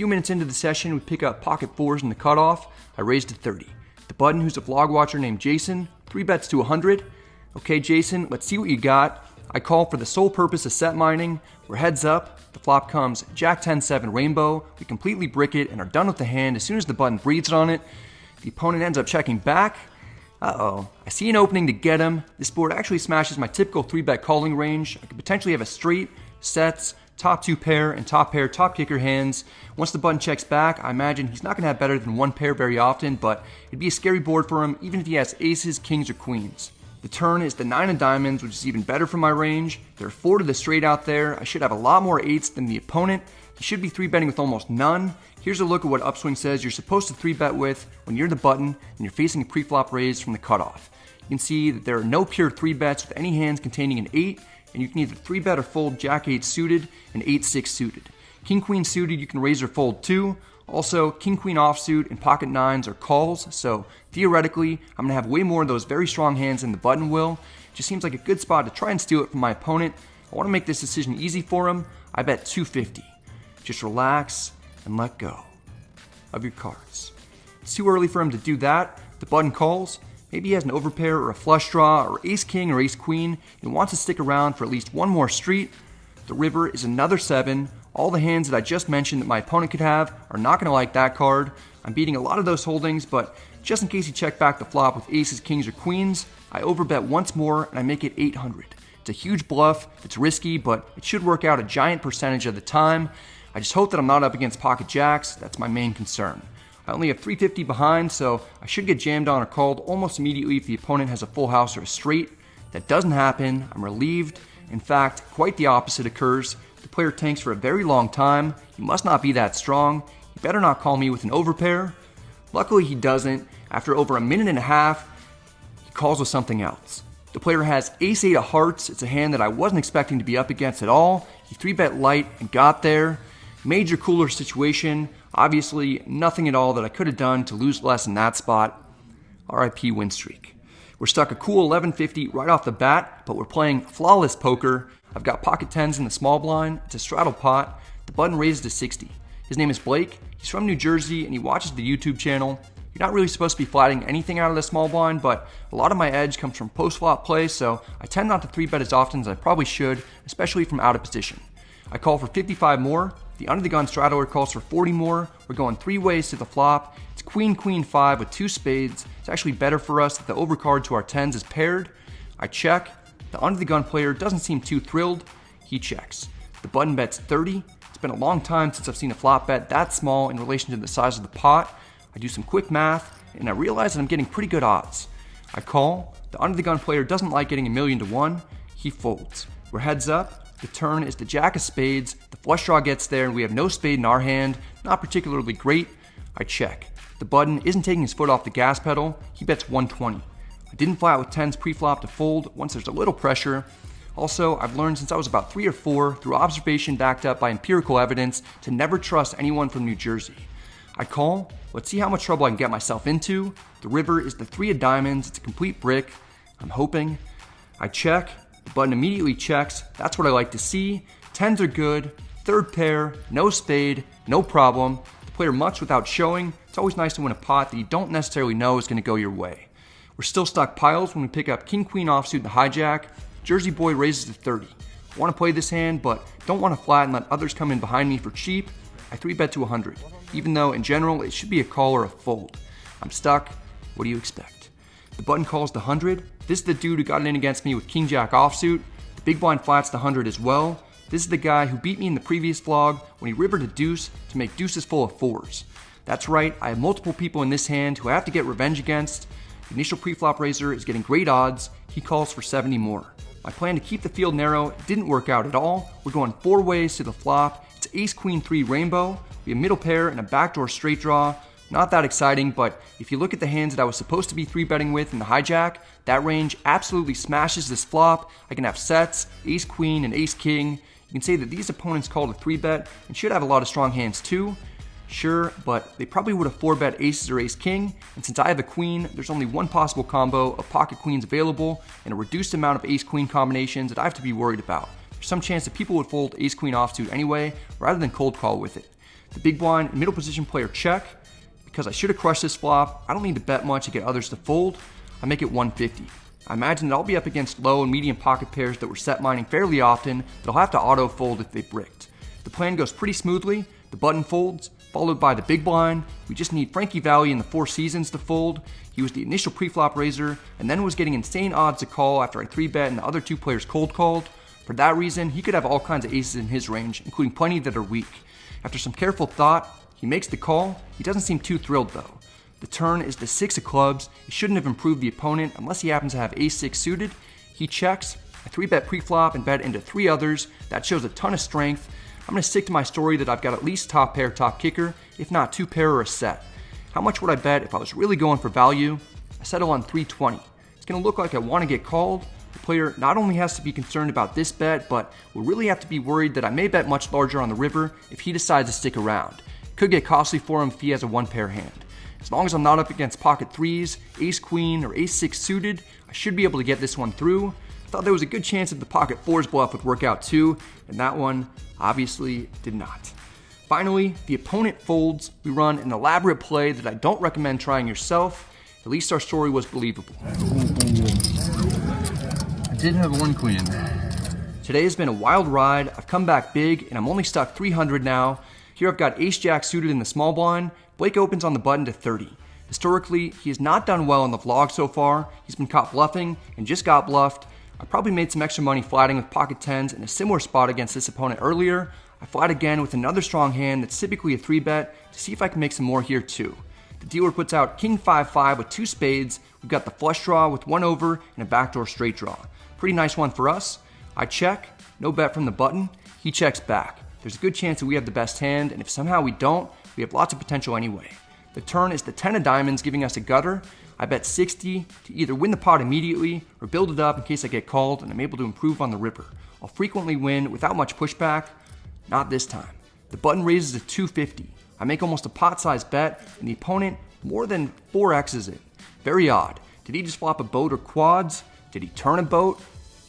few minutes into the session, we pick up pocket fours in the cutoff. I raise to 30. The button, who's a vlog watcher named Jason, 3 bets to 100. Okay, Jason, let's see what you got. I call for the sole purpose of set mining. We're heads up. The flop comes Jack 10-7 rainbow. We completely brick it and are done with the hand as soon as the button breathes on it. The opponent ends up checking back. Uh-oh. I see an opening to get him. This board actually smashes my typical 3-bet calling range. I could potentially have a straight, sets, top 2 pair, and top pair, top kicker hands. Once the button checks back, I imagine he's not going to have better than 1 pair very often, but it'd be a scary board for him even if he has aces, kings, or queens. The turn is the 9 of diamonds, which is even better for my range. There are 4 to the straight out there. I should have a lot more 8s than the opponent. He should be 3-betting with almost none. Here's a look at what Upswing says you're supposed to 3-bet with when you're the button and you're facing a pre-flop raise from the cutoff. You can see that there are no pure 3-bets with any hands containing an 8, and you can either 3-bet or fold Jack 8 suited and 8-6 suited. King Queen suited you can raise or fold too. Also, King Queen offsuit and pocket 9s are calls, so theoretically, I'm going to have way more of those very strong hands than the button will. It just seems like a good spot to try and steal it from my opponent. I want to make this decision easy for him. I bet 250. Just relax and let go of your cards. It's too early for him to do that. The button calls. Maybe he has an overpair or a flush draw or ace king or ace queen and wants to stick around for at least one more street. The river is another 7. All the hands that I just mentioned that my opponent could have are not going to like that card. I'm beating a lot of those holdings, but just in case he checked back the flop with aces, kings, or queens, I overbet once more and I make it 800. It's a huge bluff, it's risky, but it should work out a giant percentage of the time. I just hope that I'm not up against pocket jacks. That's my main concern. I only have 350 behind, so I should get jammed on or called almost immediately if the opponent has a full house or a straight. That doesn't happen. I'm relieved. In fact, quite the opposite occurs. The player tanks for a very long time. He must not be that strong. He better not call me with an overpair. Luckily he doesn't. After over a minute and a half, he calls with something else. The player has ace-8 of hearts. It's a hand that I wasn't expecting to be up against at all. He 3-bet light and got there. Major cooler situation. Obviously, nothing at all that I could have done to lose less in that spot. RIP win streak. We're stuck a cool 1150 right off the bat, but we're playing flawless poker. I've got pocket 10s in the small blind. It's a straddle pot. The button raises to 60. His name is Blake. He's from New Jersey and he watches the YouTube channel. You're not really supposed to be flatting anything out of the small blind, but a lot of my edge comes from post-flop play, so I tend not to 3-bet as often as I probably should, especially from out of position. I call for 55 more. The under the gun straddler calls for 40 more. We're going 3 ways to the flop. It's queen, queen, 5 with 2 spades. It's actually better for us that the overcard to our 10s is paired. I check. The under the gun player doesn't seem too thrilled. He checks. The button bets 30. It's been a long time since I've seen a flop bet that small in relation to the size of the pot. I do some quick math and I realize that I'm getting pretty good odds. I call. The under the gun player doesn't like getting 1,000,000 to 1. He folds. We're heads up. The turn is the jack of spades. The flush draw gets there and we have no spade in our hand. Not particularly great. I check. The button isn't taking his foot off the gas pedal. He bets 120. I didn't flat with 10s pre-flop to fold once there's a little pressure. Also, I've learned since I was about 3 or 4 through observation backed up by empirical evidence to never trust anyone from New Jersey. I call. Let's see how much trouble I can get myself into. The river is the 3 of diamonds. It's a complete brick. I'm hoping. I check. The button immediately checks. That's what I like to see. 10s are good. Third pair, no spade, no problem. The player much without showing. It's always nice to win a pot that you don't necessarily know is going to go your way. We're still stuck piles when we pick up king queen offsuit and hijack. Jersey boy raises to 30. I want to play this hand, but don't want to flat and let others come in behind me for cheap. I 3-bet to 100, even though in general it should be a call or a fold. I'm stuck. What do you expect? The button calls the 100. This is the dude who got in against me with king jack offsuit. The big blind flats the 100 as well. This is the guy who beat me in the previous vlog when he rivered a deuce to make deuces full of 4s. That's right, I have multiple people in this hand who I have to get revenge against. The initial pre-flop raiser is getting great odds. He calls for 70 more. My plan to keep the field narrow didn't work out at all. We're going 4 ways to the flop. It's ace queen 3 rainbow. We have middle pair and a backdoor straight draw. Not that exciting, but if you look at the hands that I was supposed to be 3-betting with in the hijack, that range absolutely smashes this flop. I can have sets, ace queen, and ace king. You can say that these opponents called a 3-bet and should have a lot of strong hands too. Sure, but they probably would have 4-bet aces or ace king, and since I have a queen, there's only one possible combo of pocket queens available and a reduced amount of ace queen combinations that I have to be worried about. There's some chance that people would fold ace queen offsuit anyway, rather than cold call with it. The big blind and middle position player check. Because I should have crushed this flop, I don't need to bet much to get others to fold. I make it 150. I imagine that I'll be up against low and medium pocket pairs that were set mining fairly often that'll have to auto fold if they bricked. The plan goes pretty smoothly. The button folds, followed by the big blind. We just need Frankie Valli in the Four Seasons to fold. He was the initial pre-flop raiser and then was getting insane odds to call after I 3-bet and the other two players cold called. For that reason, he could have all kinds of aces in his range, including plenty that are weak. After some careful thought, he makes the call. He doesn't seem too thrilled though. The turn is the 6 of clubs. It shouldn't have improved the opponent unless he happens to have ace-6 suited. He checks. I 3-bet pre-flop and bet into 3 others. That shows a ton of strength. I'm going to stick to my story that I've got at least top pair, top kicker, if not 2 pair or a set. How much would I bet if I was really going for value? I settle on 320. It's going to look like I want to get called. The player not only has to be concerned about this bet, but will really have to be worried that I may bet much larger on the river if he decides to stick around. It could get costly for him if he has a 1-pair hand. As long as I'm not up against pocket 3s, ace-queen, or ace-6 suited, I should be able to get this one through. I thought there was a good chance that the pocket 4s bluff would work out too, and that one obviously did not. Finally, the opponent folds. We run an elaborate play that I don't recommend trying yourself. At least our story was believable. I did have 1 queen. Today has been a wild ride. I've come back big, and I'm only stuck 300 now. Here I've got ace-jack suited in the small blind. Blake opens on the button to 30. Historically, he has not done well in the vlog so far. He's been caught bluffing and just got bluffed. I probably made some extra money flatting with pocket 10s in a similar spot against this opponent earlier. I flat again with another strong hand that's typically a 3-bet to see if I can make some more here too. The dealer puts out king 5-5 with 2 spades. We've got the flush draw with 1 over and a backdoor straight draw. Pretty nice one for us. I check, no bet from the button. He checks back. There's a good chance that we have the best hand, and if somehow we don't, we have lots of potential anyway. The turn is the 10 of diamonds giving us a gutter. I bet 60 to either win the pot immediately or build it up in case I get called and I'm able to improve on the river. I'll frequently win without much pushback. Not this time. The button raises to 250. I make almost a pot-sized bet and the opponent more than 4x's it. Very odd. Did he just flop a boat or quads? Did he turn a boat?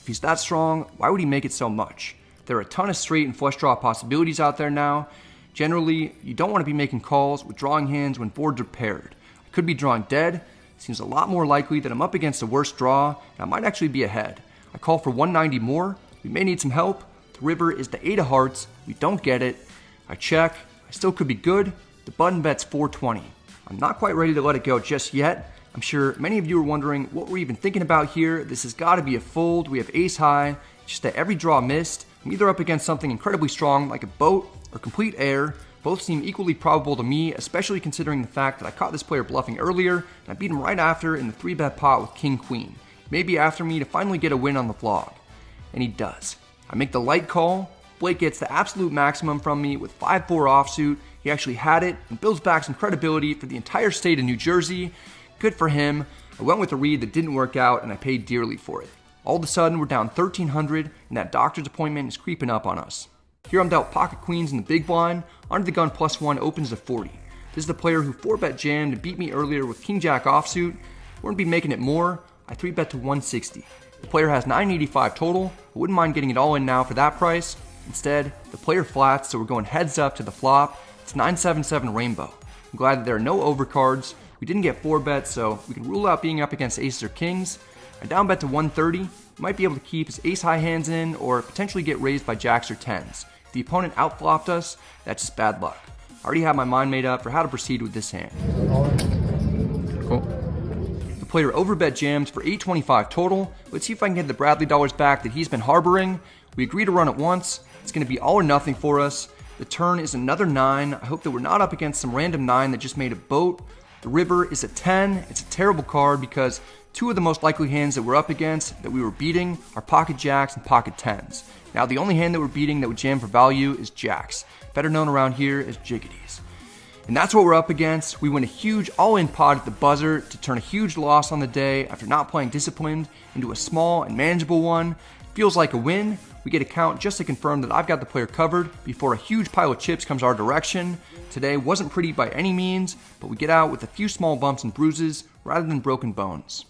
If he's that strong, why would he make it so much? There are a ton of straight and flush draw possibilities out there now. Generally, you don't want to be making calls with drawing hands when boards are paired. I could be drawing dead. Seems a lot more likely that I'm up against a worse draw, and I might actually be ahead. I call for 190 more. We may need some help. The river is the 8 of hearts. We don't get it. I check. I still could be good. The button bet's 420. I'm not quite ready to let it go just yet. I'm sure many of you are wondering what we're even thinking about here. This has got to be a fold. We have ace high. Just that every draw missed. I'm either up against something incredibly strong like a boat or complete air. Both seem equally probable to me, especially considering the fact that I caught this player bluffing earlier and I beat him right after in the 3-bet pot with king queen. Maybe after me to finally get a win on the vlog. And he does. I make the light call. Blake gets the absolute maximum from me with 5-4 offsuit. He actually had it and builds back some credibility for the entire state of New Jersey. Good for him. I went with a read that didn't work out and I paid dearly for it. All of a sudden we're down 1,300 and that doctor's appointment is creeping up on us. Here I'm dealt pocket queens in the big blind. Under the gun +1 opens to 40. This is the player who 4-bet jammed and beat me earlier with king jack offsuit. Wouldn't be making it more. I 3-bet to 160. The player has 985 total. I wouldn't mind getting it all in now for that price. Instead, the player flats, so we're going heads up to the flop. It's 977 rainbow. I'm glad that there are no overcards. We didn't get 4-bets, so we can rule out being up against aces or kings. I down bet to 130. Might be able to keep his ace high hands in or potentially get raised by jacks or 10s. If the opponent outflopped us, that's just bad luck. I already have my mind made up for how to proceed with this hand. Cool. The player overbet jams for 825 total. Let's see if I can get the Bradley dollars back that he's been harboring. We agree to run it once. It's going to be all or nothing for us. The turn is another 9. I hope that we're not up against some random 9 that just made a boat. The river is a 10. It's a terrible card because 2 of the most likely hands that we're up against that we were beating are pocket jacks and pocket 10s. Now the only hand that we're beating that would jam for value is jacks, better known around here as jiggities. And that's what we're up against. We win a huge all-in pot at the buzzer to turn a huge loss on the day after not playing disciplined into a small and manageable one. Feels like a win. We get a count just to confirm that I've got the player covered before a huge pile of chips comes our direction. Today wasn't pretty by any means, but we get out with a few small bumps and bruises rather than broken bones.